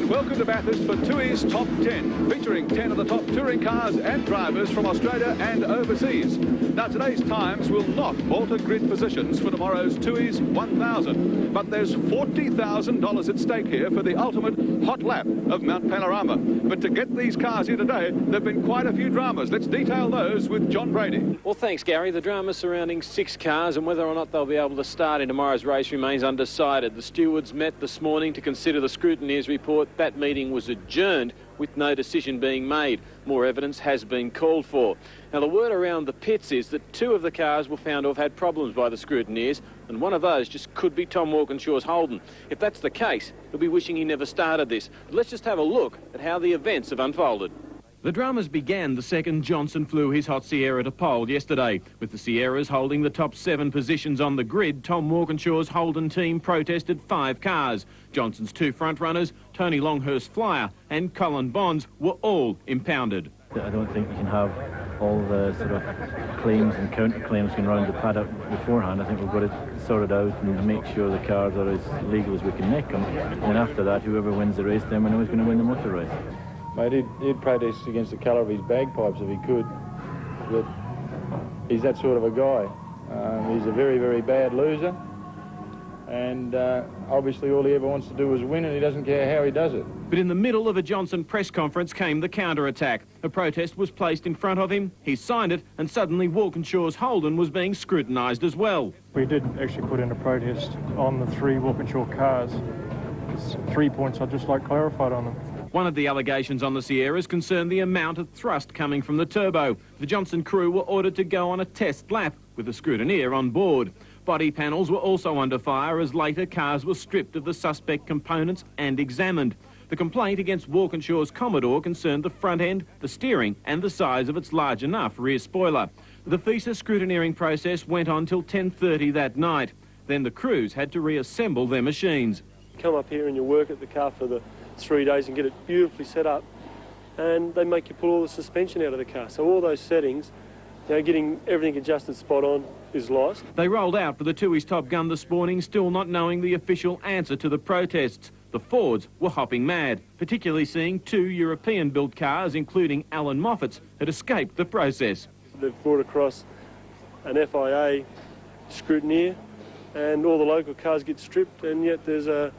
Welcome to Bathurst for Tooheys Top 10, featuring 10 of the top touring cars and drivers from Australia and overseas. Now, today's times will not alter grid positions for tomorrow's Tooheys 1000, but there's $40,000 at stake here for the ultimate hot lap of Mount Panorama. But to get these cars here today, there have been quite a few dramas. Let's detail those with John Brady. Well, thanks, Gary. The drama surrounding 6 cars and whether or not they'll be able to start in tomorrow's race remains undecided. The stewards met this morning to consider the scrutineer's report. That meeting was adjourned with no decision being made. More evidence has been called for. Now, the word around the pits is that 2 of the cars were found to have had problems by the scrutineers, and one of those just could be Tom Walkinshaw's Holden. If that's the case, he'll be wishing he never started this. But let's just have a look at how the events have unfolded. The dramas began the second Johnson flew his hot Sierra to pole yesterday. With the Sierras holding the top 7 positions on the grid, Tom Walkinshaw's Holden team protested 5 cars. Johnson's 2 front runners, Tony Longhurst's Flyer and Colin Bond's, were all impounded. I don't think you can have all the sort of claims and counter-claims going around the paddock beforehand. I think we've got to sort it out and make sure the cars are as legal as we can make them. And after that, whoever wins the race, then we know who's going to win the motor race. Mate, he'd protest against the colour of his bagpipes if he could, but he's that sort of a guy. He's a very, very bad loser, and obviously all he ever wants to do is win, and he doesn't care how he does it. But in the middle of a Johnson press conference came the counter-attack. A protest was placed in front of him, he signed it, and suddenly Walkinshaw's Holden was being scrutinised as well. We did actually put in a protest on the 3 Walkinshaw cars. There's 3 points I'd just like clarified on them. One of the allegations on the Sierras concerned the amount of thrust coming from the turbo. The Johnson crew were ordered to go on a test lap with a scrutineer on board. Body panels were also under fire as later cars were stripped of the suspect components and examined. The complaint against Walkinshaw's Commodore concerned the front end, the steering and the size of its large enough rear spoiler. The FISA scrutineering process went on till 10:30 that night. Then the crews had to reassemble their machines. Come up here and you work at the car for the 3 days and get it beautifully set up, and they make you pull all the suspension out of the car. So all those settings, you know, getting everything adjusted spot on is lost. They rolled out for the Tooheys Top Gun this morning, still not knowing the official answer to the protests. The Fords were hopping mad, particularly seeing 2 European-built cars, including Alan Moffat's, had escaped the process. They've brought across an FIA scrutineer, and all the local cars get stripped, and yet there's a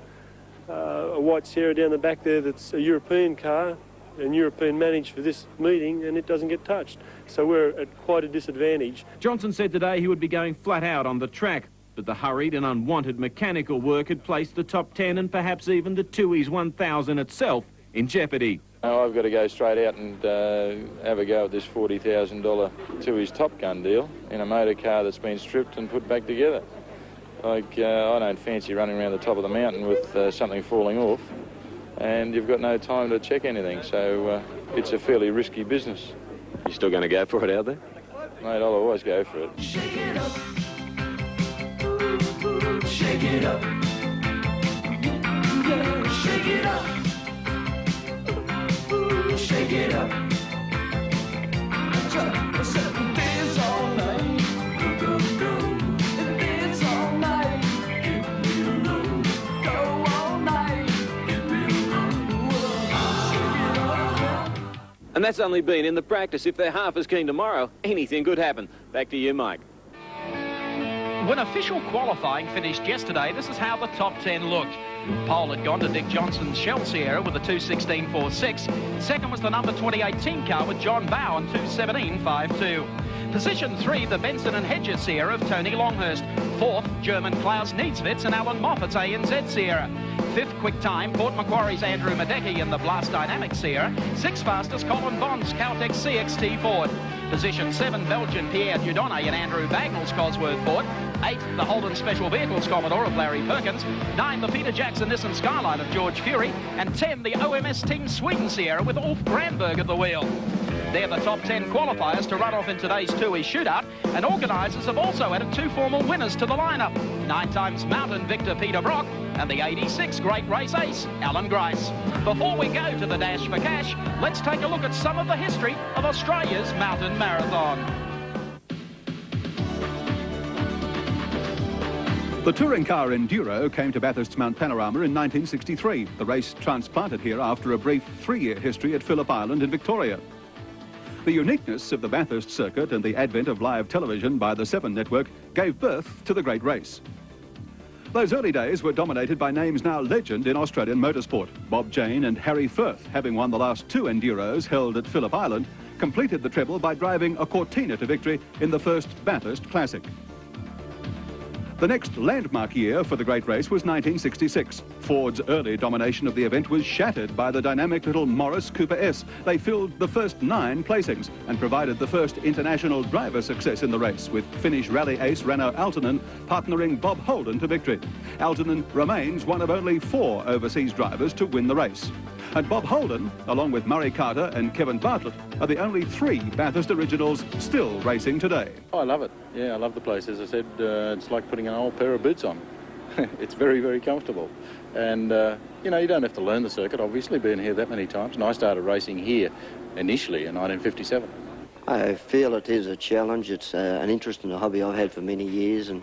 white Sierra down the back there that's a European car and European managed for this meeting, and it doesn't get touched. So we're at quite a disadvantage. Johnson said today he would be going flat out on the track, but the hurried and unwanted mechanical work had placed the top 10 and perhaps even the Tooheys 1000 itself in jeopardy. I've got to go straight out and have a go at this $40,000 Tooheys Top Gun deal in a motor car that's been stripped and put back together. Like, I don't fancy running around the top of the mountain with something falling off, and you've got no time to check anything, so it's a fairly risky business. You still going to go for it out there? Mate, I'll always go for it. Shake it up. Shake it up. Shake it up. Shake it up. 7 days all night. Go, go, go. And that's only been in the practice. If they're half as keen tomorrow, anything could happen. Back to you, Mike. When official qualifying finished yesterday, this is how the top 10 looked. Pole had gone to Dick Johnson's Shell Sierra with a 2:16.46. Second was the number 2018 car with John Bow on 2:17.52. Position 3, the Benson and Hedges Sierra of Tony Longhurst. 4th, German Klaus Niedzwitz and Alan Moffat's ANZ Sierra. 5th quick time, Port Macquarie's Andrew Madecki in the Blast Dynamics Sierra. 6th fastest, Colin Bond's Caltex CXT Ford. Position 7, Belgian Pierre Dieudonné and Andrew Bagnall's Cosworth Ford. 8th, the Holden Special Vehicles Commodore of Larry Perkins. 9, the Peter Jackson Nissan Skyline of George Fury. And 10, the OMS Team Sweden Sierra with Ulf Granberg at the wheel. They're the top 10 qualifiers to run off in today's Tooheys Shootout, and organisers have also added 2 formal winners to the lineup. 9 times mountain victor Peter Brock and the 86 Great Race ace Alan Grice. Before we go to the Dash for Cash, let's take a look at some of the history of Australia's mountain marathon. The touring car Enduro came to Bathurst's Mount Panorama in 1963. The race transplanted here after a brief 3-year history at Phillip Island in Victoria. The uniqueness of the Bathurst circuit and the advent of live television by the 7 network gave birth to the great race. Those early days were dominated by names now legend in Australian motorsport. Bob Jane and Harry Firth, having won the last 2 Enduros held at Phillip Island, completed the treble by driving a Cortina to victory in the first Bathurst Classic. The next landmark year for the great race was 1966. Ford's early domination of the event was shattered by the dynamic little Morris Cooper S. They filled the first 9 placings and provided the first international driver success in the race, with Finnish rally ace Rano Aaltonen partnering Bob Holden to victory. Aaltonen remains one of only 4 overseas drivers to win the race. And Bob Holden, along with Murray Carter and Kevin Bartlett, are the only 3 Bathurst originals still racing today. Oh, I love it. Yeah, I love the place. As I said, it's like putting an old pair of boots on. It's very, very comfortable. And, you know, you don't have to learn the circuit, obviously, being here that many times. And I started racing here initially in 1957. I feel it is a challenge. It's an interest and a hobby I've had for many years. And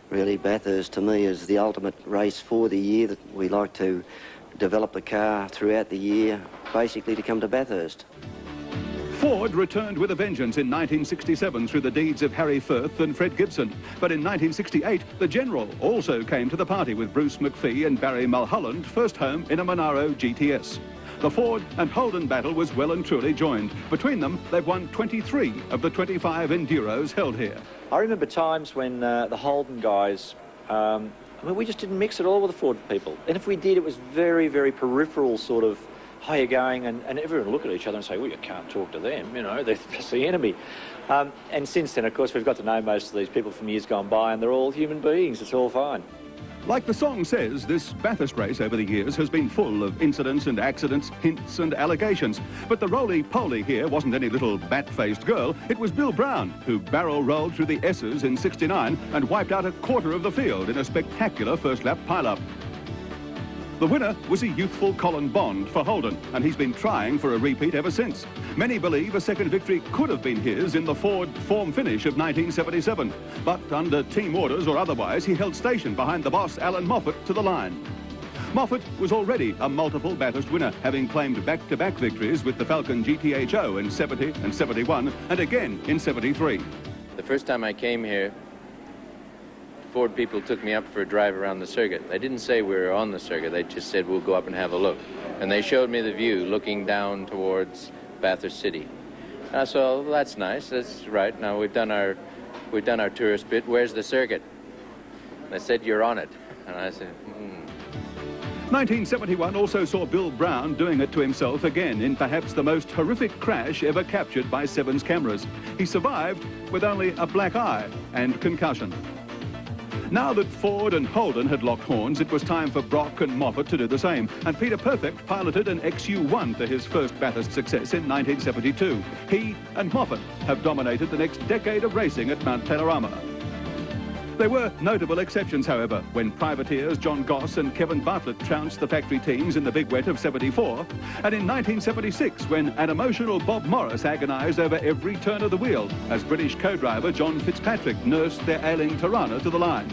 really, Bathurst, to me, is the ultimate race for the year that we like to develop the car throughout the year, basically to come to Bathurst. Ford returned with a vengeance in 1967 through the deeds of Harry Firth and Fred Gibson. But in 1968, the General also came to the party with Bruce McPhee and Barry Mulholland, first home in a Monaro GTS. The Ford and Holden battle was well and truly joined. Between them, they've won 23 of the 25 Enduros held here. I remember times when the Holden guys, I mean, we just didn't mix at all with the Ford people. And if we did, it was very, very peripheral sort of, how you going? And everyone would look at each other and say, well, you can't talk to them, you know, that's the enemy. And since then, of course, we've got to know most of these people from years gone by, and they're all human beings. It's all fine. Like the song says, this Bathurst race over the years has been full of incidents and accidents, hints and allegations. But the roly-poly here wasn't any little bat-faced girl. It was Bill Brown, who barrel-rolled through the S's in '69 and wiped out a quarter of the field in a spectacular first-lap pile-up. The winner was a youthful Colin Bond for Holden, and he's been trying for a repeat ever since. Many believe a second victory could have been his in the Ford form finish of 1977. But under team orders or otherwise, he held station behind the boss, Alan Moffat, to the line. Moffat was already a multiple Bathurst winner, having claimed back-to-back victories with the Falcon GTHO in 70 and 71, and again in 73. The first time I came here, Ford people took me up for a drive around the circuit. They didn't say we were on the circuit, they just said we'll go up and have a look. And they showed me the view looking down towards Bathurst City. So that's nice, that's right. Now we've done our tourist bit, where's the circuit? And they said, you're on it. And I said, 1971 also saw Bill Brown doing it to himself again in perhaps the most horrific crash ever captured by Seven's cameras. He survived with only a black eye and concussion. Now that Ford and Holden had locked horns, it was time for Brock and Moffat to do the same. And Peter Perfect piloted an XU1 to his first Bathurst success in 1972. He and Moffat have dominated the next decade of racing at Mount Panorama. There were notable exceptions, however, when privateers John Goss and Kevin Bartlett trounced the factory teams in the big wet of 74, and in 1976 when an emotional Bob Morris agonised over every turn of the wheel as British co-driver John Fitzpatrick nursed their ailing Tirana to the line.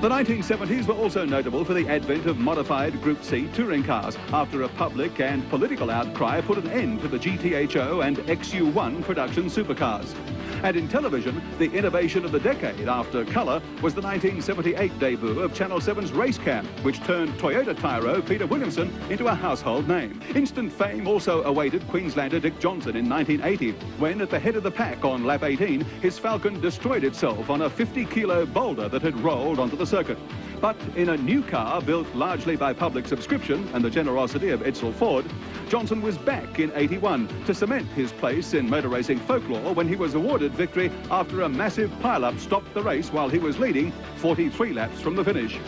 The 1970s were also notable for the advent of modified Group C touring cars after a public and political outcry put an end to the GTHO and XU1 production supercars. And in television, the innovation of the decade after colour was the 1978 debut of Channel 7's Race Cam, which turned Toyota tyro Peter Williamson into a household name. Instant fame also awaited Queenslander Dick Johnson in 1980, when at the head of the pack on lap 18, his Falcon destroyed itself on a 50-kilo boulder that had rolled onto the circuit. But in a new car built largely by public subscription and the generosity of Edsel Ford, Johnson was back in 81 to cement his place in motor racing folklore when he was awarded victory after a massive pile-up stopped the race while he was leading 43 laps from the finish.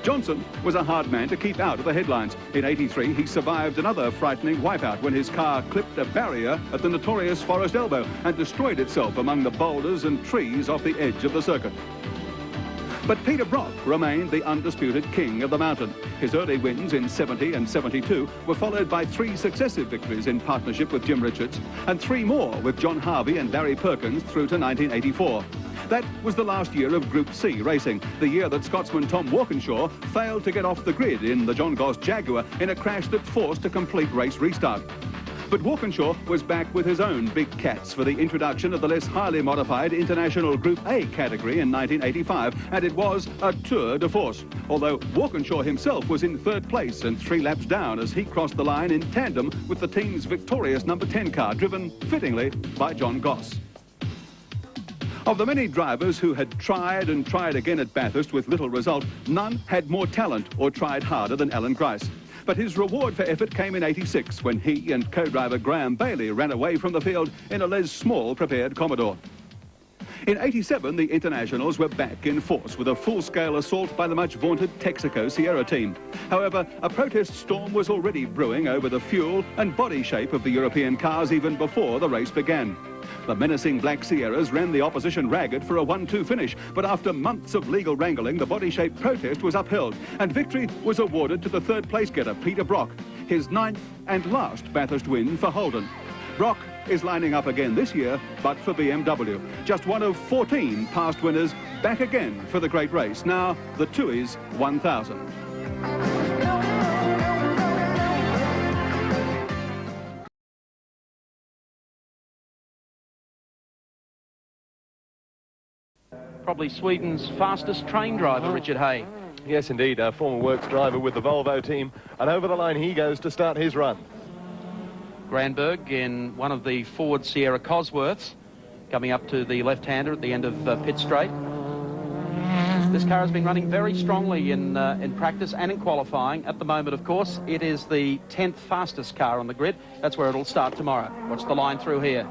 Johnson was a hard man to keep out of the headlines. In 83, he survived another frightening wipeout when his car clipped a barrier at the notorious Forest Elbow and destroyed itself among the boulders and trees off the edge of the circuit. But Peter Brock remained the undisputed king of the mountain. His early wins in 70 and 72 were followed by 3 successive victories in partnership with Jim Richards and 3 more with John Harvey and Barry Perkins through to 1984. That was the last year of Group C racing, the year that Scotsman Tom Walkinshaw failed to get off the grid in the John Goss Jaguar in a crash that forced a complete race restart. But Walkinshaw was back with his own big cats for the introduction of the less highly modified International Group A category in 1985, and it was a tour de force. Although Walkinshaw himself was in third place and 3 laps down as he crossed the line in tandem with the team's victorious number 10 car, driven fittingly by John Goss. Of the many drivers who had tried and tried again at Bathurst with little result, none had more talent or tried harder than Alan Grice. But his reward for effort came in '86 when he and co-driver Graham Bailey ran away from the field in a Les Small prepared Commodore. In '87, the Internationals were back in force with a full-scale assault by the much-vaunted Texaco Sierra team. However, a protest storm was already brewing over the fuel and body shape of the European cars even before the race began. The menacing Black Sierras ran the opposition ragged for a 1-2 finish, but after months of legal wrangling, the body shape protest was upheld, and victory was awarded to the third-place getter, Peter Brock, his 9th and last Bathurst win for Holden. Brock is lining up again this year, but for BMW. Just one of 14 past winners back again for the great race. Now, the Tooheys 1000. Probably Sweden's fastest train driver, Richard Hay. Yes, indeed, a former works driver with the Volvo team, and over the line he goes to start his run. Granberg in one of the Ford Sierra Cosworths, coming up to the left-hander at the end of pit straight. This car has been running very strongly in practice and in qualifying. At the moment, of course, it is the 10th fastest car on the grid. That's where it'll start tomorrow. Watch the line through here.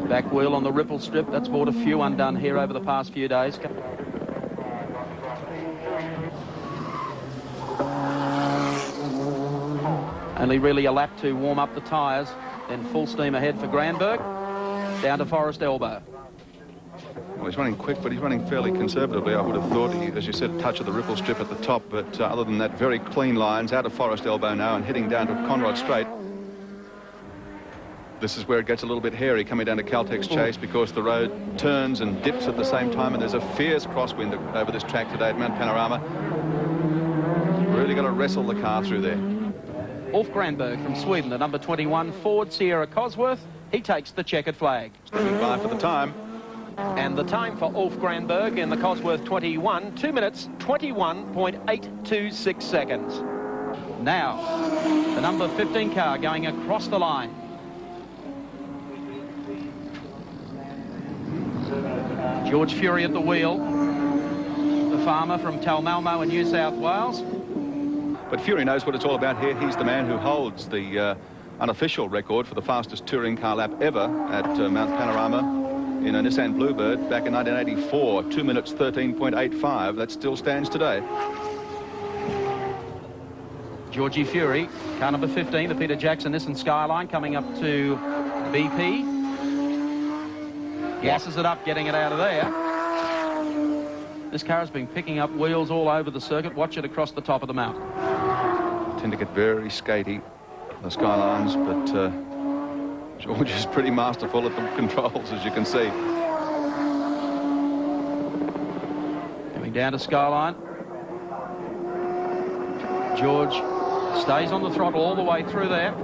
Back wheel on the ripple strip. That's brought a few undone here over the past few days. Only really a lap to warm up the tyres, then full steam ahead for Granberg, down to Forest Elbow. Well, he's running quick, but he's running fairly conservatively, I would have thought. He, as you said, touch of the ripple strip at the top, but other than that, very clean lines out of Forest Elbow now and heading down to Conrod Straight. This is where it gets a little bit hairy coming down to Caltex Chase because the road turns and dips at the same time, and there's a fierce crosswind over this track today at Mount Panorama. Really got to wrestle the car through there. Ulf Granberg from Sweden, the number 21 Ford Sierra Cosworth. He takes the checkered flag. Standing by for the time. And the time for Ulf Granberg in the Cosworth 21, 2 minutes, 21.826 seconds. Now, the number 15 car going across the line. George Fury at the wheel, the farmer from Talmalmo in New South Wales. But Fury knows what it's all about here. He's the man who holds the unofficial record for the fastest touring car lap ever at Mount Panorama in a Nissan Bluebird back in 1984, 2 minutes 13.85. That still stands today. Georgie Fury, car number 15, the Peter Jackson Nissan Skyline, coming up to BP. Gasses it up, getting it out of there. This car has been picking up wheels all over the circuit. Watch it across the top of the mountain. Tend to get very skatey, the Skylines, but George is pretty masterful at the controls, as you can see. Coming down to Skyline. George stays on the throttle all the way through there.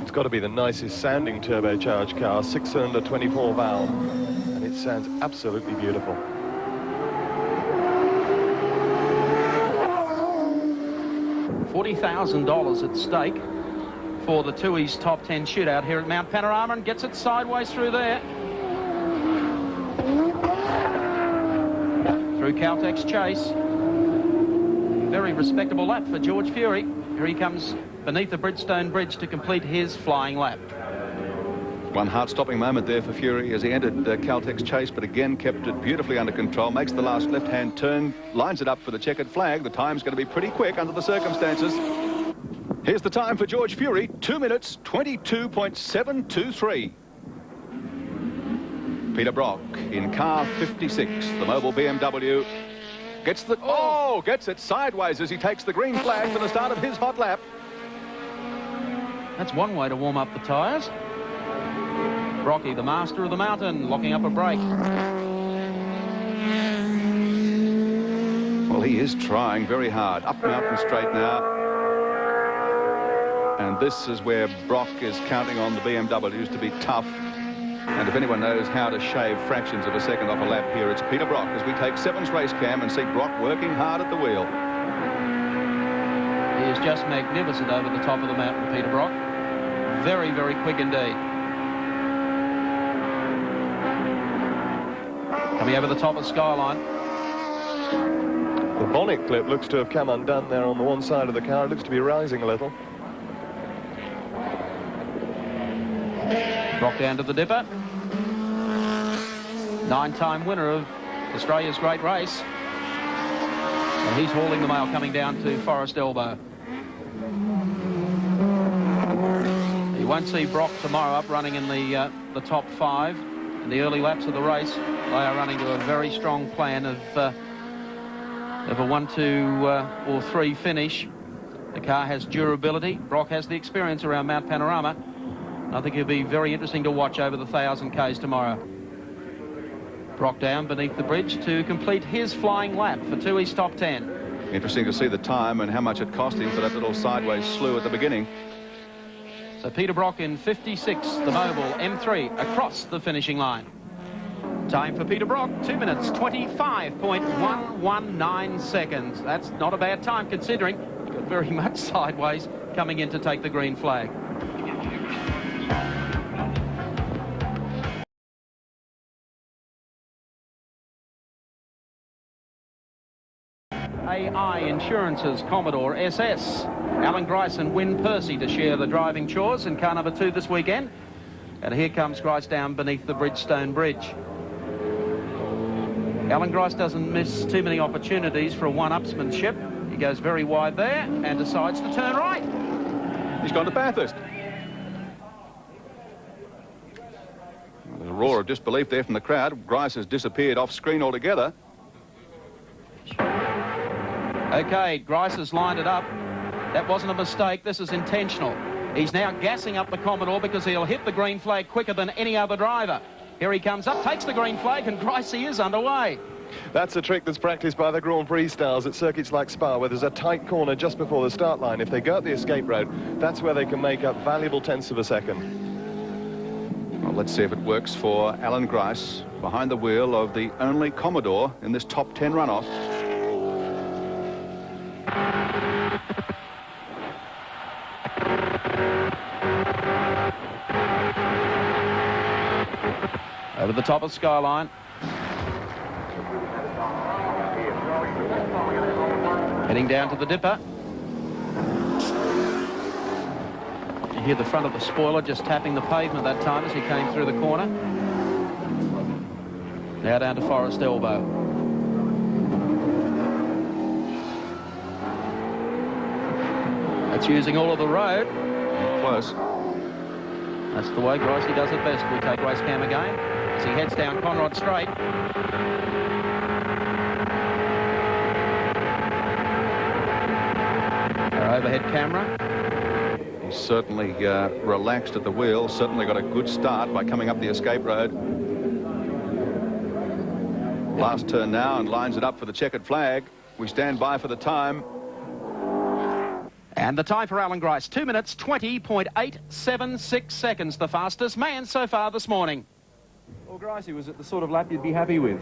It's got to be the nicest sounding turbocharged car, 6-cylinder, 24 valve, and it sounds absolutely beautiful. $40,000 at stake for the Tooheys top 10 shootout here at Mount Panorama, and gets it sideways through there. Through Caltex Chase. Very respectable lap for George Fury. Here he comes beneath the Bridgestone Bridge to complete his flying lap. One heart-stopping moment there for Fury as he entered Caltex Chase, but again kept it beautifully under control, makes the last left-hand turn, lines it up for the checkered flag. The time's going to be pretty quick under the circumstances. Here's the time for George Fury, 2 minutes, 22.723. Peter Brock in car 56, the mobile BMW. Gets it sideways as he takes the green flag for the start of his hot lap. That's one way to warm up the tyres. Brocky, the master of the mountain, locking up a break. Well, he is trying very hard. Up mountain straight now. And this is where Brock is counting on the BMWs to be tough. And if anyone knows how to shave fractions of a second off a lap here, it's Peter Brock, as we take 7's race cam and see Brock working hard at the wheel. He is just magnificent over the top of the mountain, Peter Brock. Very, very quick indeed. Coming over the top of Skyline. The bonnet clip looks to have come undone there on the one side of the car. It looks to be rising a little. Brock down to the dipper. 9-time winner of Australia's great race. And he's hauling the mail coming down to Forest Elbow. You won't see Brock tomorrow up running in the top 5 in the early laps of the race. They are running to a very strong plan of a 1, 2 or 3 finish. The car has durability. Brock has the experience around Mount Panorama. I think it'll be very interesting to watch over the 1,000 Ks tomorrow. Brock down beneath the bridge to complete his flying lap for Tooheys top 10. Interesting to see the time and how much it cost him for that little sideways slew at the beginning. So Peter Brock in 56, the Mobile M3 across the finishing line. Time for Peter Brock, 2 minutes, 25.119 seconds. That's not a bad time considering he got very much sideways coming in to take the green flag. AI Insurance's Commodore SS. Alan Grice and Wynne Percy to share the driving chores in car number 2 this weekend. And here comes Grice down beneath the Bridgestone Bridge. Alan Grice doesn't miss too many opportunities for a one-upsmanship. He goes very wide there and decides to turn right. He's gone to Bathurst. There's a roar of disbelief there from the crowd. Grice has disappeared off screen altogether. Okay, Grice has lined it up. That wasn't a mistake. This is intentional. He's now gassing up the Commodore because he'll hit the green flag quicker than any other driver. Here he comes up, takes the green flag, and Grice is underway. That's a trick that's practiced by the Grand Prix stars at circuits like Spa, where there's a tight corner just before the start line. If they go up the escape road, that's where they can make up valuable tenths of a second. Well, let's see if it works for Alan Grice, behind the wheel of the only Commodore in this top 10 runoff. Over the top of Skyline. Heading down to the dipper. You hear the front of the spoiler just tapping the pavement that time as he came through the corner. Now down to Forest Elbow. That's using all of the road. Close. That's the way Gricey does it best. We take race cam again as he heads down Conrod Straight. Our overhead camera. He's certainly relaxed at the wheel, certainly got a good start by coming up the escape road. Last turn now and lines it up for the checkered flag. We stand by for the time. And the time for Alan Grice, 2 minutes, 20.876 seconds, the fastest man so far this morning. Well, Gricey, was it the sort of lap you'd be happy with?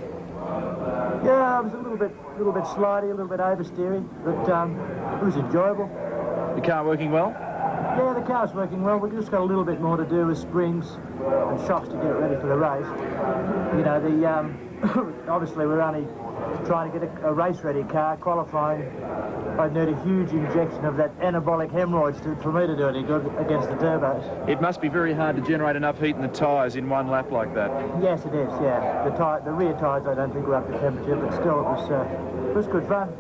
Yeah, it was a little bit slidey, a little bit oversteery, but it was enjoyable. The car working well? Yeah, the car's working well. We've just got a little bit more to do with springs and shocks to get it ready for the race. You know, obviously we're only trying to get a race-ready car, qualifying. I'd need a huge injection of that anabolic hemorrhoids for me to do any good against the turbos. It must be very hard to generate enough heat in the tyres in one lap like that. Yes, it is, yeah. The rear tyres I don't think were up to temperature, but still it was good fun.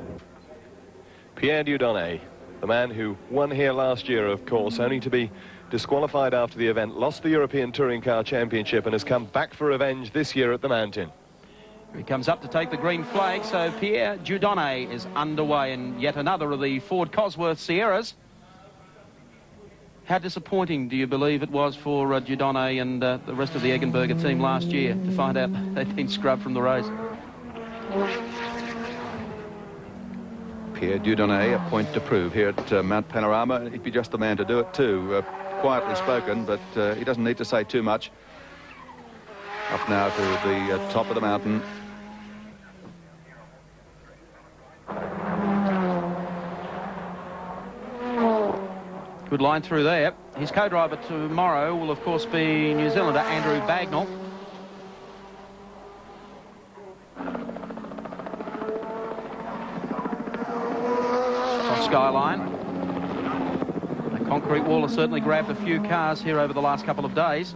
Pierre Dieudonné, the man who won here last year, of course, only to be disqualified after the event, lost the European Touring Car Championship and has come back for revenge this year at the mountain. He comes up to take the green flag, so Pierre Dieudonné is underway in yet another of the Ford Cosworth Sierras. How disappointing do you believe it was for Dieudonné and the rest of the Eggenberger team last year to find out they'd been scrubbed from the race? Pierre Dieudonné, a point to prove here at Mount Panorama. He'd be just the man to do it too. Quietly spoken, but he doesn't need to say too much. Up now to the top of the mountain. Good line through there. His co-driver tomorrow will, of course, be New Zealander Andrew Bagnall. Off Skyline. The concrete wall has certainly grabbed a few cars here over the last couple of days.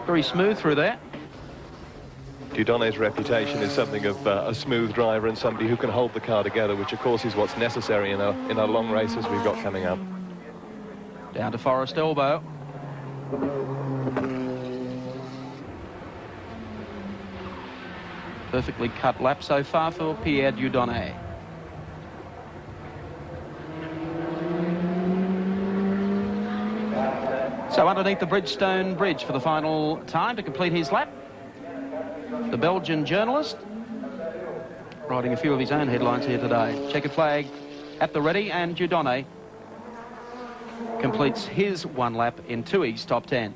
Very smooth through there. Dieudonné's reputation is something of a smooth driver and somebody who can hold the car together, which of course is what's necessary in our long races we've got coming up. Down to Forest Elbow. Perfectly cut lap so far for Pierre Dieudonné. So underneath the Bridgestone Bridge for the final time to complete his lap. The Belgian journalist, writing a few of his own headlines here today. Checkered flag at the ready, and Dieudonné completes his one lap in Tooheys' top 10.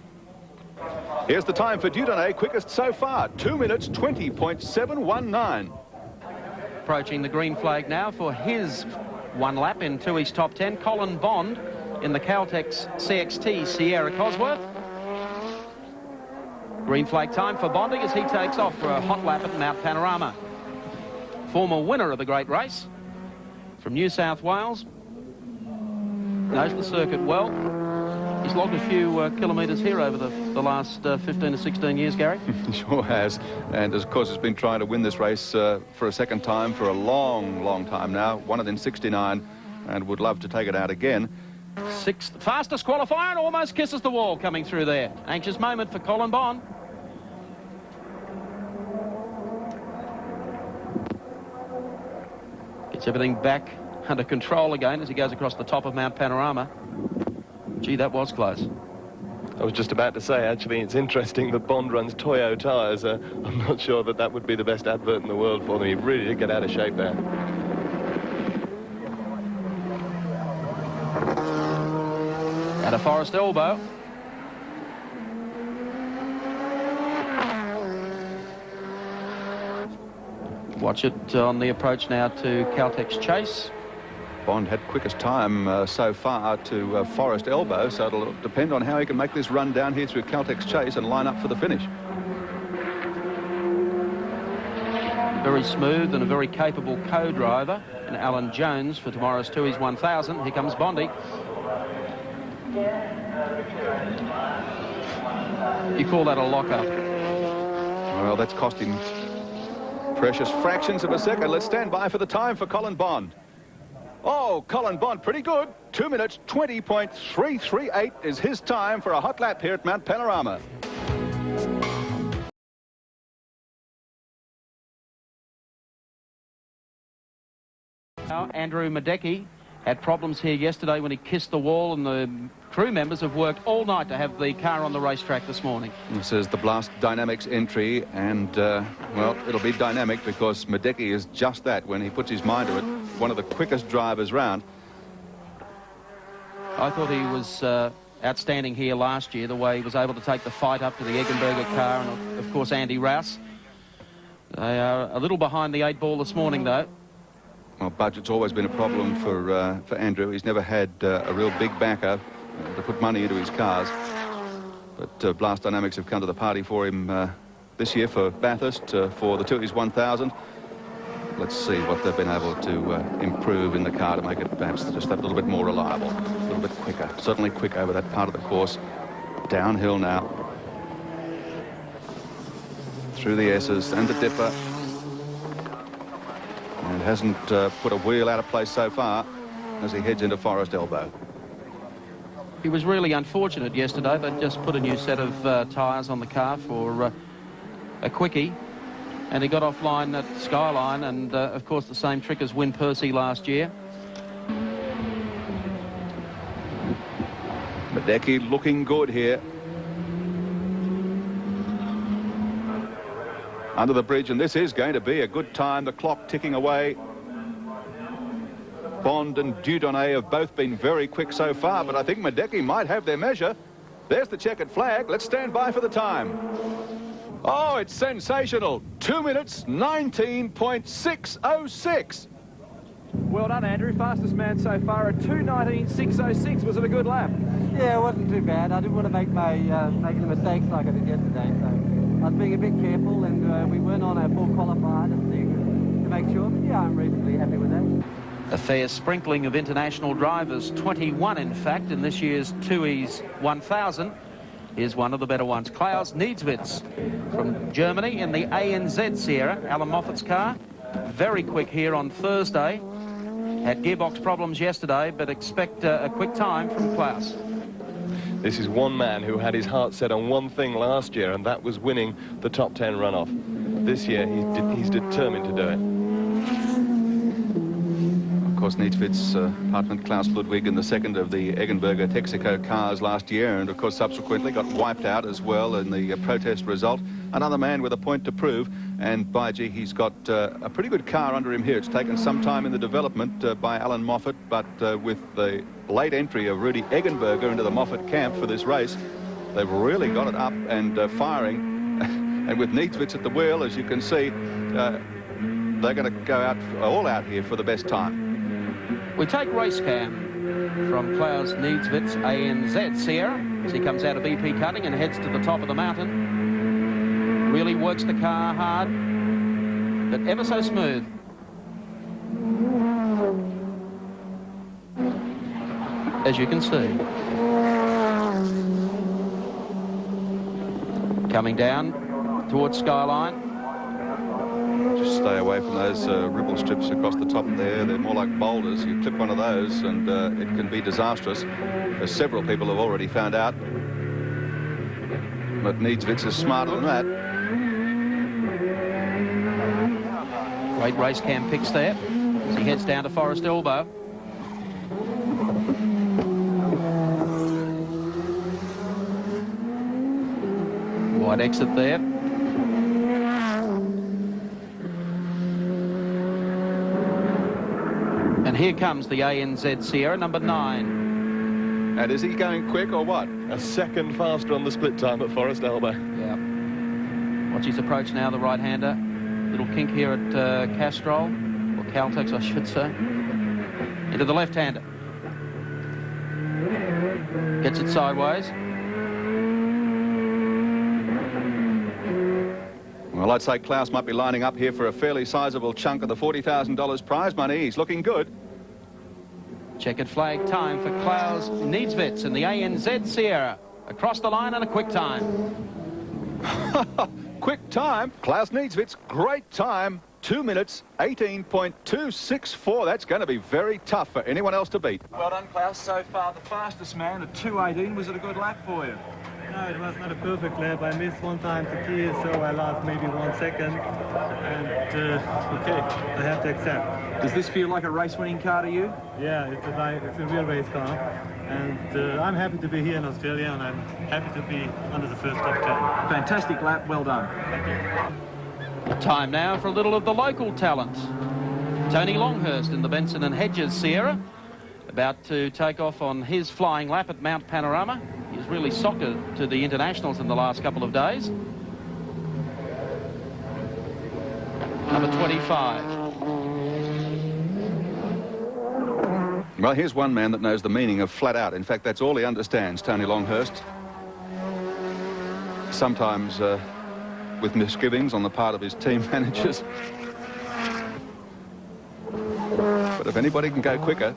Here's the time for Dieudonné, quickest so far, 2 minutes 20.719. Approaching the green flag now for his one lap in Tooheys' top 10. Colin Bond in the Caltex CXT Sierra Cosworth. Green flag time for Bondy as he takes off for a hot lap at Mount Panorama. Former winner of the great race from New South Wales. Knows the circuit well. He's logged a few kilometres here over the last 15 to 16 years, Gary. He sure has. And, of course, has been trying to win this race for a second time for a long, long time now. Won it in '69 and would love to take it out again. Sixth fastest qualifier and almost kisses the wall coming through there. Anxious moment for Colin Bond. Gets everything back under control again as he goes across the top of Mount Panorama. Gee, that was close. I was just about to say, actually, it's interesting that Bond runs Toyo tyres. I'm not sure that would be the best advert in the world for them. He really did get out of shape there. At a Forest Elbow. Watch it on the approach now to Caltex Chase. Bond had quickest time so far to Forest Elbow, so it'll depend on how he can make this run down here through Caltex Chase and line up for the finish. Very smooth and a very capable co-driver, and Alan Jones for tomorrow's Tooheys 1000. Here comes Bondy. You call that a lock-up? Well, that's cost him precious fractions of a second. Let's stand by for the time for Colin Bond. Oh, Colin Bond, pretty good. 2 minutes 20.338 is his time for a hot lap here at Mount Panorama. Now, Andrew Madecki had problems here yesterday when he kissed the wall, and the crew members have worked all night to have the car on the racetrack this morning. This is the Blast Dynamics entry, and, well, it'll be dynamic because Madecki is just that when he puts his mind to it. One of the quickest drivers round. I thought he was outstanding here last year, the way he was able to take the fight up to the Eggenberger car and, of course, Andy Rouse. They are a little behind the 8 ball this morning, though. Well, budget's always been a problem for Andrew. He's never had a real big backer to put money into his cars. But Blast Dynamics have come to the party for him this year for Bathurst, for the Tooheys 1000. Let's see what they've been able to improve in the car to make it perhaps just that little bit more reliable, a little bit quicker. Certainly quick over that part of the course. Downhill now. Through the S's and the dipper. And hasn't put a wheel out of place so far as he heads into Forest Elbow. He was really unfortunate yesterday. They just put a new set of tyres on the car for a quickie, and he got offline at Skyline, and of course the same trick as Win Percy last year. Medecky looking good here. Under the bridge, and this is going to be a good time. The clock ticking away. Bond and Dieudonné have both been very quick so far, but I think Medecky might have their measure. There's the checkered flag. Let's stand by for the time. Oh, it's sensational. 2 minutes, 19.606. Well done, Andrew. Fastest man so far at 2:19.606. Was it a good lap? Yeah, it wasn't too bad. I didn't want to make any mistakes like I did yesterday, so I was being a bit careful, and we weren't on a full qualifier just to make sure. But yeah, I'm reasonably happy with that. A fair sprinkling of international drivers, 21 in fact, in this year's Tooheys 1000. Here's one of the better ones, Klaus Niedzwitz from Germany in the ANZ Sierra, Alan Moffat's car. Very quick here on Thursday. Had gearbox problems yesterday, but expect a quick time from Klaus. This is one man who had his heart set on one thing last year, and that was winning the top 10 runoff. This year, he's determined to do it. Of course, Niedzwitz, partner Klaus Ludwig in the second of the Eggenberger Texaco cars last year, and of course subsequently got wiped out as well in the protest result. Another man with a point to prove, and by gee, he's got a pretty good car under him here. It's taken some time in the development by Alan Moffat, but with the late entry of Rudy Eggenberger into the Moffat camp for this race, they've really got it up and firing. And with Niedzwitz at the wheel, as you can see, they're going to go all out here for the best time. We take race cam from Klaus Niedzwitz, ANZ Sierra, as he comes out of BP cutting and heads to the top of the mountain. Really works the car hard, but ever so smooth. As you can see. Coming down towards Skyline. Just stay away from those ripple strips across the top there. They're more like boulders. You clip one of those and it can be disastrous, as several people have already found out. But Niedzwitz is smarter than that. Great race cam picks there as he heads down to Forest Elbow. Wide exit there. And here comes the ANZ Sierra, number 9. And is he going quick or what? A second faster on the split time at Forest Elbow. Yeah. Watch his approach now, the right-hander. Little kink here at Castrol, or Caltex, I should say. Into the left-hander. Gets it sideways. Well, I'd say Klaus might be lining up here for a fairly sizable chunk of the $40,000 prize money. He's looking good. Checkered flag time for Klaus Niedzwitz in the ANZ Sierra. Across the line and a quick time. Quick time. Klaus Niedzwitz, great time. 2 minutes, 18.264. That's going to be very tough for anyone else to beat. Well done, Klaus. So far, the fastest man at 2:18. Was it a good lap for you? No, it was not a perfect lap. I missed one time the key, so I lost maybe 1 second. And, okay, I have to accept. Does this feel like a race-winning car to you? Yeah, it's a real race car. And I'm happy to be here in Australia, and I'm happy to be under the first top 10. Fantastic lap. Well done. Thank you. Time now for a little of the local talent. Tony Longhurst in the Benson and Hedges Sierra, about to take off on his flying lap at Mount Panorama. He's really socketed to the internationals in the last couple of days. Number 25. Well, here's one man that knows the meaning of flat out. In fact, that's all he understands, Tony Longhurst. Sometimes with misgivings on the part of his team managers. But if anybody can go quicker,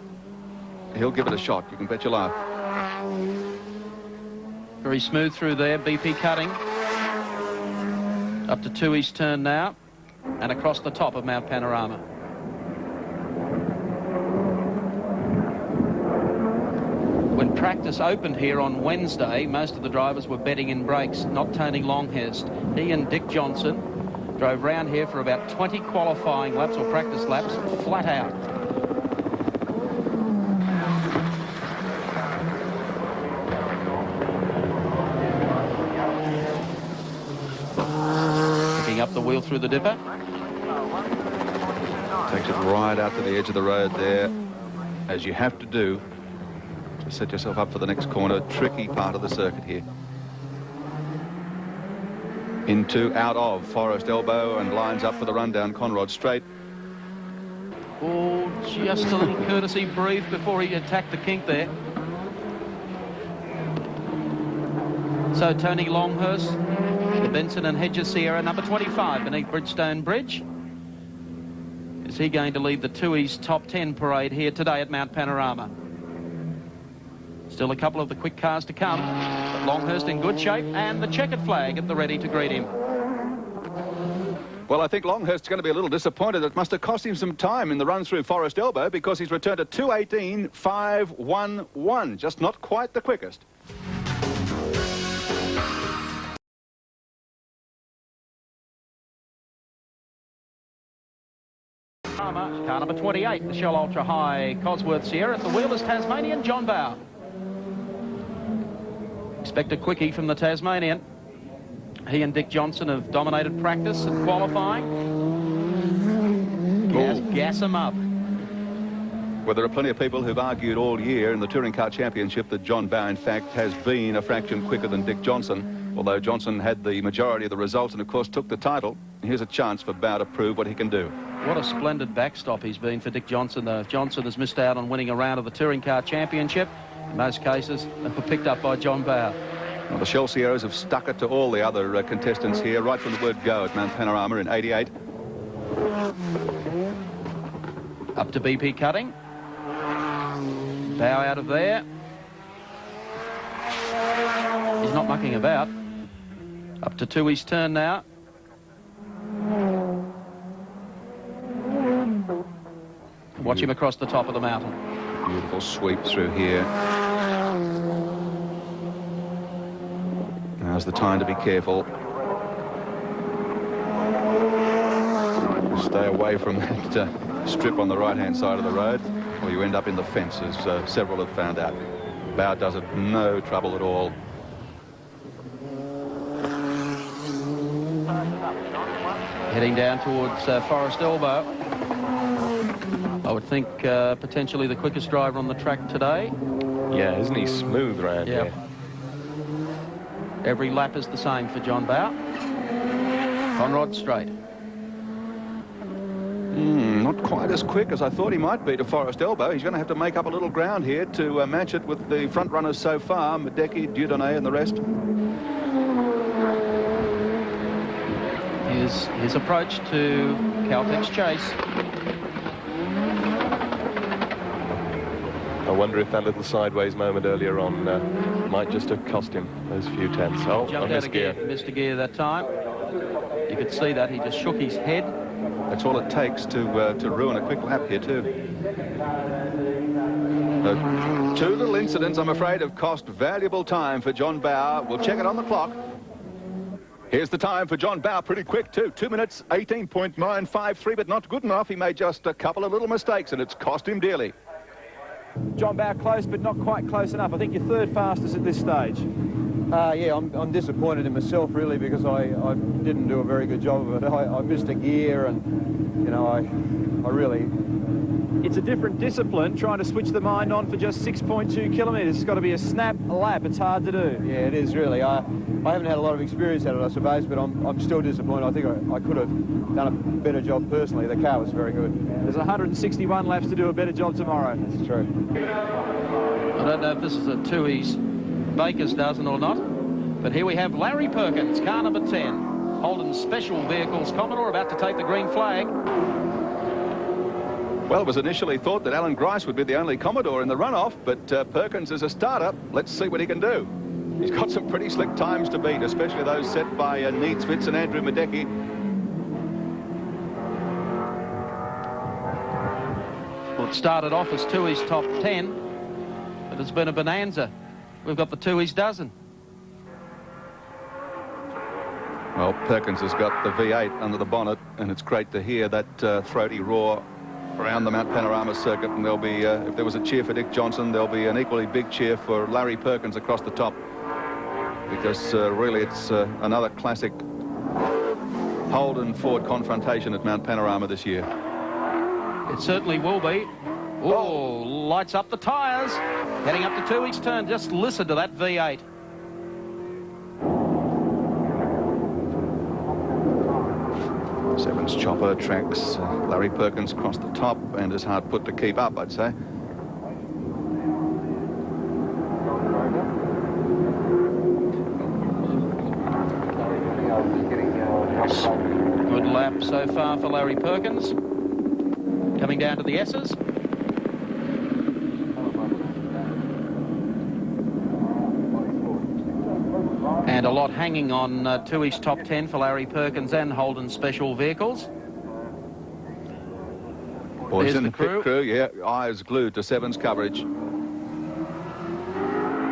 he'll give it a shot. You can bet your life. Very smooth through there, BP cutting. Up to Tooheys turn now, and across the top of Mount Panorama. When practice opened here on Wednesday, most of the drivers were bedding in brakes, not Tony Longhurst. He and Dick Johnson drove round here for about 20 qualifying laps or practice laps, flat out. Heading up the wheel through the dipper. Takes it right out to the edge of the road there, as you have to do to set yourself up for the next corner. Tricky part of the circuit here. Into, out of Forest Elbow, and lines up for the run down Conrod Straight. Oh, just a little courtesy breathe before he attacked the kink there. So Tony Longhurst, the Benson and Hedges Sierra, number 25 beneath Bridgestone Bridge. Is he going to lead the Tooheys top 10 parade here today at Mount Panorama? Still a couple of the quick cars to come, but Longhurst in good shape, and the checkered flag at the ready to greet him. Well, I think Longhurst's going to be a little disappointed. It must have cost him some time in the run through Forest Elbow, because he's returned a 2:18.511. Just not quite the quickest. Car number 28, the Shell Ultra High Cosworth Sierra. At the wheel is Tasmanian John Bower. Expect a quickie from the Tasmanian. He and Dick Johnson have dominated practice and qualifying. Gas him up. Well, there are plenty of people who've argued all year in the Touring Car Championship that John Bower, in fact, has been a fraction quicker than Dick Johnson, although Johnson had the majority of the results and, of course, took the title. Here's a chance for Bower to prove what he can do. What a splendid backstop he's been for Dick Johnson, though. If Johnson has missed out on winning a round of the Touring Car Championship, in most cases, they've been picked up by John Bower. Well, the Shell Sierras have stuck it to all the other contestants here, right from the word go at Mount Panorama in '88. Up to BP Cutting. Bow out of there. He's not mucking about. Up to Tooheys' turn now. Watch him across the top of the mountain. Beautiful sweep through here. Now's the time to be careful. Stay away from that strip on the right-hand side of the road, or you end up in the fence, as several have found out. Bower does it no trouble at all. Heading down towards Forest Elbow. I would think potentially the quickest driver on the track today. Yeah, isn't he smooth round here? Every lap is the same for John Bower. Conrod Straight. Not quite as quick as I thought he might be to Forest Elbow. He's going to have to make up a little ground here to match it with the front runners so far, Medecky, Dieudonné and the rest. His approach to Caltex Chase. I wonder if that little sideways moment earlier on might just have cost him those few tenths. Oh, Jumped out of gear. Missed a gear that time. You could see that. He just shook his head. That's all it takes to ruin a quick lap here, too. Two little incidents, I'm afraid, have cost valuable time for John Bower. We'll check it on the clock. Here's the time for John Bower, pretty quick, too. 2 minutes, 18.953, but not good enough. He made just a couple of little mistakes, and it's cost him dearly. John Bower close, but not quite close enough. I think you're third fastest at this stage. Yeah, I'm disappointed in myself, really, because I didn't do a very good job of it. I missed a gear, and, you know, I really... It's a different discipline, trying to switch the mind on for just 6.2 kilometres. It's got to be a snap lap. It's hard to do. Yeah, it is, really. I haven't had a lot of experience at it, I suppose, but I'm still disappointed. I think I could have done a better job personally. The car was very good. There's 161 laps to do a better job tomorrow. That's true. I don't know if this is a Tooheys Baker's dozen or not, but here we have Larry Perkins, car number 10. Holden's Special Vehicles Commodore about to take the green flag. Well, it was initially thought that Alan Grice would be the only Commodore in the runoff, but Perkins is a starter. Let's see what he can do. He's got some pretty slick times to beat, especially those set by Needs Fitz and Andrew Medecky. Well, it started off as Tooheys top 10, but it's been a bonanza. We've got the Tooheys dozen. Well, Perkins has got the V8 under the bonnet, and it's great to hear that throaty roar around the Mount Panorama circuit, and there'll be, if there was a cheer for Dick Johnson, there'll be an equally big cheer for Larry Perkins across the top, because really it's another classic Holden-Ford confrontation at Mount Panorama this year. It certainly will be. Oh, lights up the tyres. Heading up to Tooheys turn. Just listen to that V8. Sevens chopper tracks Larry Perkins across the top and is hard put to keep up, I'd say. Good lap so far for Larry Perkins. Coming down to the S's. And a lot hanging on Tooheys top 10 for Larry Perkins and Holden Special Vehicles. Boys There's in the the pit crew, yeah, eyes glued to Sevens coverage.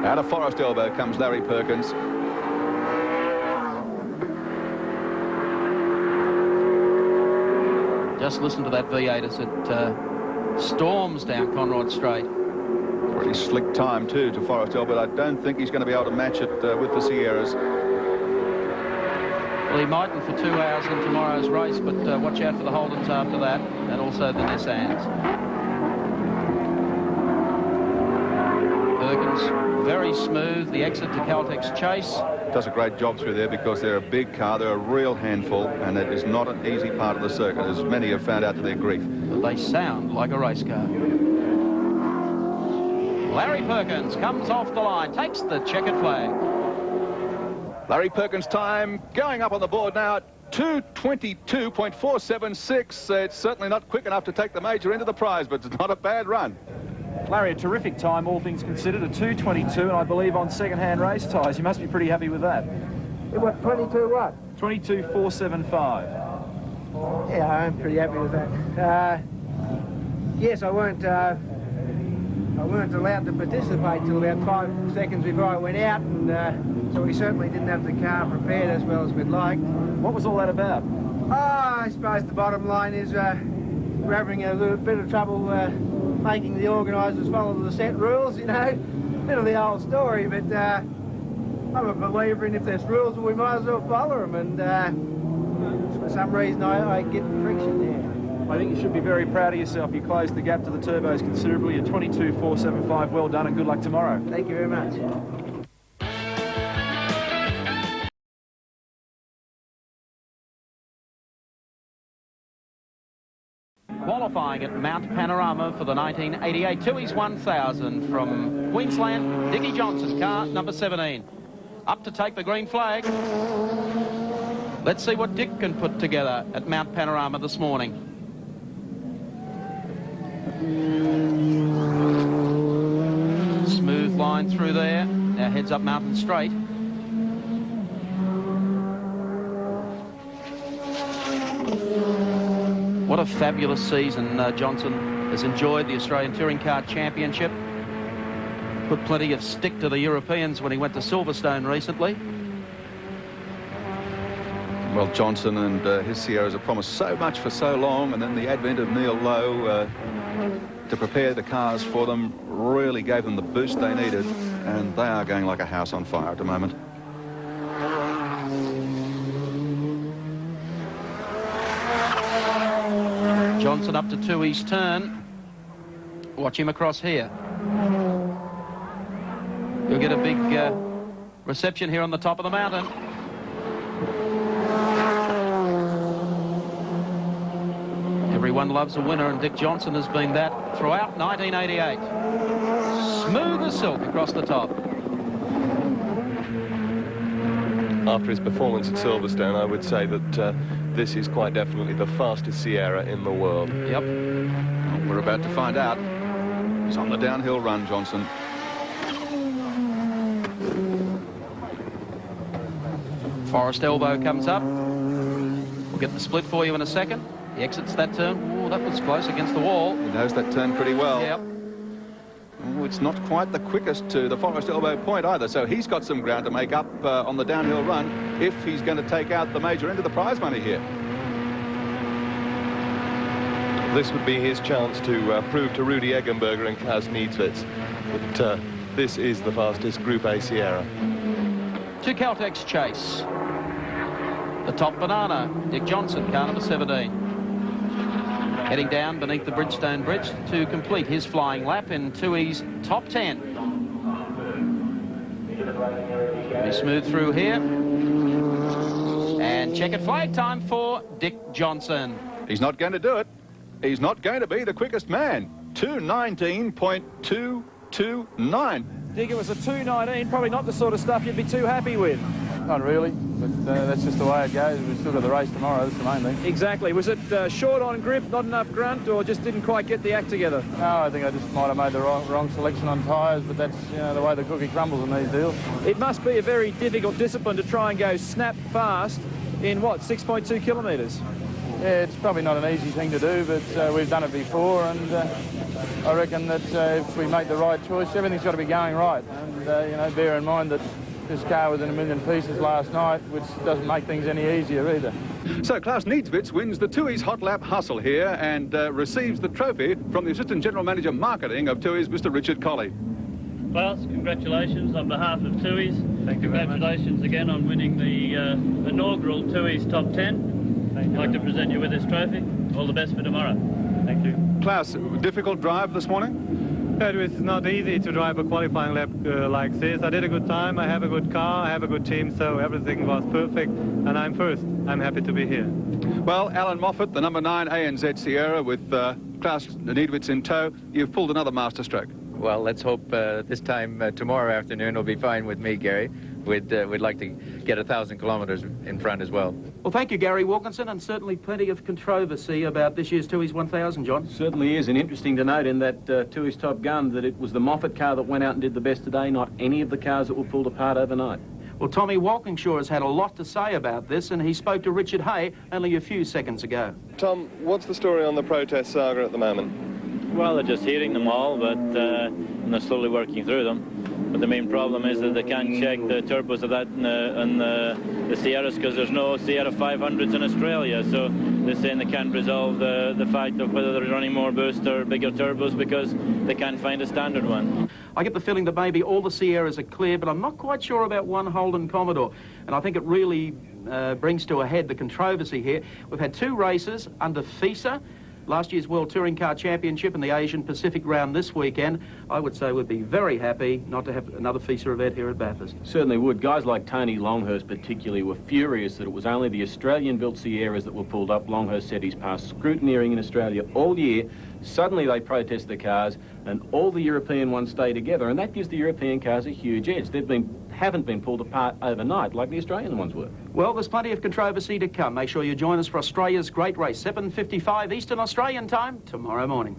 Out of Forest Elbow comes Larry Perkins. Just listen to that V8 as it storms down Conrod Straight. Pretty slick time too to Forest Elbow. I don't think he's going to be able to match it with the Sierras. Well, he mightn't for 2 hours in tomorrow's race, but watch out for the Holdens after that, and also the Nissans. Perkins, very smooth. The exit to Caltex Chase. Does a great job through there because they're a big car, they're a real handful, and it is not an easy part of the circuit, as many have found out to their grief. But they sound like a race car. Larry Perkins comes off the line, takes the checkered flag. Larry Perkins' time going up on the board now at 2:22.476. It's certainly not quick enough to take the major into the prize, but it's not a bad run. Larry, a terrific time, all things considered, a 2:22, and I believe on second-hand race tyres. You must be pretty happy with that. What, 22 what? 22.475. Yeah, I'm pretty happy with that. Yes, I weren't allowed to participate till about 5 seconds before I went out, and so we certainly didn't have the car prepared as well as we'd like. What was all that about? I suppose the bottom line is we're having a little bit of trouble making the organisers follow the set rules, you know. Bit of the old story, but I'm a believer in if there's rules, we might as well follow them, and for some reason I get friction there. I think you should be very proud of yourself. You closed the gap to the turbos considerably. You're 22.475. Well done, and good luck tomorrow. Thank you very much. Qualifying at Mount Panorama for the 1988 Tooheys 1000 from Queensland, Dickie Johnson, car number 17. Up to take the green flag. Let's see what Dick can put together at Mount Panorama this morning. Smooth line through there. Now heads up Mountain Straight. What a fabulous season Johnson has enjoyed. The Australian Touring Car Championship. Put plenty of stick to the Europeans when he went to Silverstone recently. Well, Johnson and his Sierras have promised so much for so long, and then the advent of Neil Lowe to prepare the cars for them really gave them the boost they needed, and they are going like a house on fire at the moment. Johnson up to Tooheys turn. Watch him across here. He'll get a big reception here on the top of the mountain. Everyone loves a winner, and Dick Johnson has been that throughout 1988. Smooth as silk across the top. After his performance at Silverstone, I would say that this is quite definitely the fastest Sierra in the world. Yep. We're about to find out. He's on the downhill run, Johnson. Forest Elbow comes up. We'll get the split for you in a second. He exits that turn. Oh, that was close against the wall. He knows that turn pretty well. Yep. Oh, it's not quite the quickest to the Forest Elbow point either, so he's got some ground to make up on the downhill run if he's going to take out the major into the prize money here. This would be his chance to prove to Rudy Eggenberger and Kaz Niedzwitz that this is the fastest Group A Sierra. To Caltex Chase. The top banana, Dick Johnson, car number 17. Heading down beneath the Bridgestone Bridge to complete his flying lap in Tooheys' top 10. Be smooth through here. And checkered flag time for Dick Johnson. He's not going to do it. He's not going to be the quickest man. 2:19.229. Dick, it was a 2:19, probably not the sort of stuff you'd be too happy with. Not really, but that's just the way it goes. We've still got the race tomorrow, that's the main thing. Exactly. Was it short on grip, not enough grunt, or just didn't quite get the act together? No, I think I just might have made the wrong selection on tyres, but that's the way the cookie crumbles in these deals. It must be a very difficult discipline to try and go snap fast in, what, 6.2 kilometres? Yeah, it's probably not an easy thing to do, but we've done it before, and I reckon that if we make the right choice, everything's got to be going right. And, bear in mind that this car was in a million pieces last night, which doesn't make things any easier either. So Klaus Niedzwitz wins the Tooheys Hot Lap Hustle here and receives the trophy from the Assistant General Manager Marketing of Tooheys, Mr. Richard Colley. Klaus, congratulations on behalf of Tooheys. Thank you very much. Congratulations again on winning the inaugural Tooheys Top 10. I'd like to present you with this trophy. All the best for tomorrow. Thank you. Klaus, difficult drive this morning? It was not easy to drive a qualifying lap like this. I did a good time, I have a good car, I have a good team, so everything was perfect, and I'm first. I'm happy to be here. Well, Alan Moffat, the number 9 ANZ Sierra with Klaus Niedzwitz in tow, you've pulled another masterstroke. Well, let's hope this time tomorrow afternoon will be fine with me, Gary. We'd like to get 1,000 kilometres in front as well. Well, thank you, Gary Wilkinson, and certainly plenty of controversy about this year's Tooheys 1000, John. Certainly is, and interesting to note in that Tooheys Top Gun that it was the Moffat car that went out and did the best today, not any of the cars that were pulled apart overnight. Well, Tommy Walkinshaw has had a lot to say about this, and he spoke to Richard Hay only a few seconds ago. Tom, what's the story on the protest saga at the moment? Well, they're just hearing them all, but and they're slowly working through them. But the main problem is that they can't check the turbos of that on the Sierras because there's no Sierra 500s in Australia. So they're saying they can't resolve the fact of whether they're running more boost or bigger turbos because they can't find a standard one. I get the feeling that maybe all the Sierras are clear, but I'm not quite sure about one Holden Commodore. And I think it really brings to a head the controversy here. We've had 2 races under FISA. Last year's World Touring Car Championship and the Asian Pacific round this weekend. I would say we'd be very happy not to have another FISA event here at Bathurst. Certainly would. Guys like Tony Longhurst particularly were furious that it was only the Australian-built Sierras that were pulled up. Longhurst said he's passed scrutineering in Australia all year. Suddenly they protest the cars and all the European ones stay together, and that gives the European cars a huge edge. Haven't been pulled apart overnight like the Australian ones were. Well, there's plenty of controversy to come. Make sure you join us for Australia's great race, 7:55 Eastern Australian time tomorrow morning.